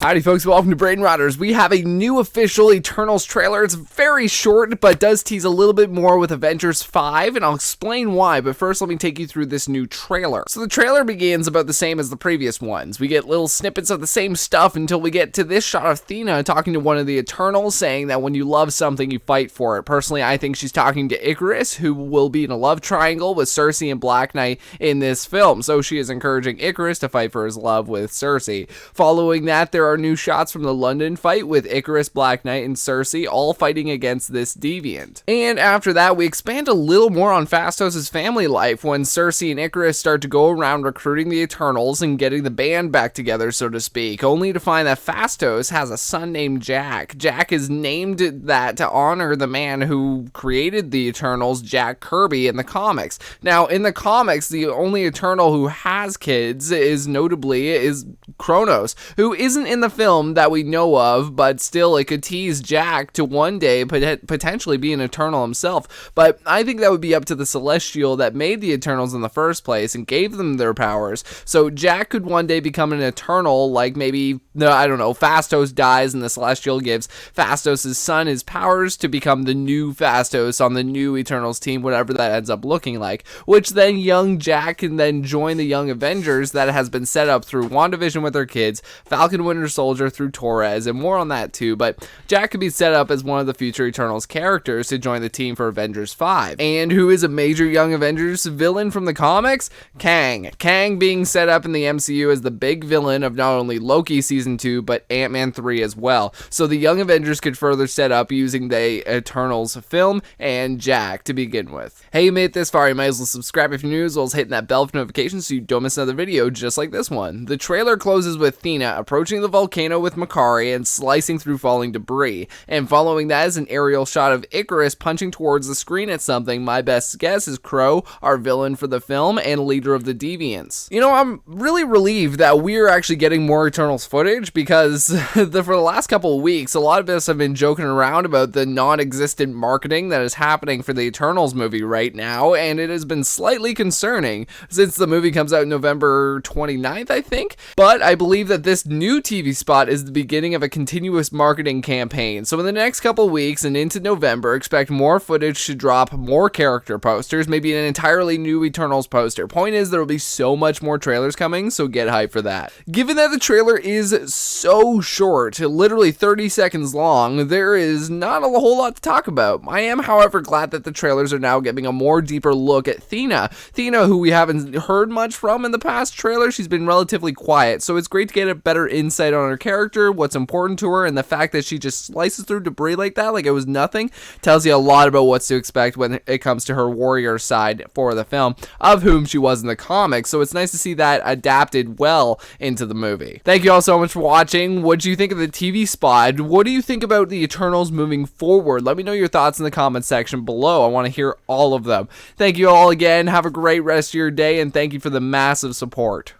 Howdy folks, welcome to Brain Rotters. We have a new official Eternals trailer. It's very short, but does tease a little bit more with Avengers 5, and I'll explain why, but first let me take you through this new trailer. So the trailer begins about the same as the previous ones. We get little snippets of the same stuff until we get to this shot of Thena talking to one of the Eternals, saying that when you love something, you fight for it. Personally, I think she's talking to Ikarus, who will be in a love triangle with Sersi and Black Knight in this film. So she is encouraging Ikarus to fight for his love with Sersi. Following that, there are new shots from the London fight with Ikarus, Black Knight, and Sersi all fighting against this deviant. And after that, we expand a little more on Phastos' family life when Sersi and Ikarus start to go around recruiting the Eternals and getting the band back together, so to speak, only to find that Phastos has a son named Jack. Jack is named that to honor the man who created the Eternals, Jack Kirby, in the comics. Now, in the comics, the only Eternal who has kids is Kronos, who isn't in the film that we know of, but still it could tease Jack to one day potentially be an Eternal himself. But I think that would be up to the Celestial that made the Eternals in the first place and gave them their powers. So Jack could one day become an Eternal, like maybe, I don't know, Phastos dies and the Celestial gives Phastos' son his powers to become the new Phastos on the new Eternals team, whatever that ends up looking like, which then young Jack can then join the young Avengers that has been set up through WandaVision with their kids, Falcon Winter Soldier through Torres, and more on that too. But Jack could be set up as one of the future Eternals characters to join the team for Avengers 5. And who is a major young Avengers villain from the comics? Kang. Kang being set up in the MCU as the big villain of not only Loki Season 2, but Ant-Man 3 as well. So the young Avengers could further set up using the Eternals film and Jack to begin with. Hey, you made it this far, you might as well subscribe if you're new, as well as hitting that bell for notifications so you don't miss another video just like this one. The trailer closes with Thena approaching the volcano with Makari and slicing through falling debris, and following that is an aerial shot of Ikarus punching towards the screen at something. My best guess is Crow, our villain for the film and leader of the deviants. You know, I'm really relieved that we're actually getting more Eternals footage, because for the last couple of weeks a lot of us have been joking around about the non-existent marketing that is happening for the Eternals movie right now, and it has been slightly concerning since the movie comes out November 29th, I think. But I believe that this new TV spot is the beginning of a continuous marketing campaign. So in the next couple weeks and into November, expect more footage to drop, more character posters, maybe an entirely new Eternals poster. Point is, there will be so much more trailers coming, so get hyped for that. Given that the trailer is so short, literally 30 seconds long, there is not a whole lot to talk about. I am, however, glad that the trailers are now giving a more deeper look at Thena. Thena, who we haven't heard much from in the past trailer, she's been relatively quiet, so it's great to get a better insight on her character, what's important to her, and the fact that she just slices through debris like that, like it was nothing, tells you a lot about what's to expect when it comes to her warrior side for the film, of whom she was in the comics. So it's nice to see that adapted well into the movie. Thank you all so much for watching. What do you think of the TV spot? What do you think about the Eternals moving forward? Let me know your thoughts in the comment section below. I want to hear all of them. Thank you all again. Have a great rest of your day, and thank you for the massive support.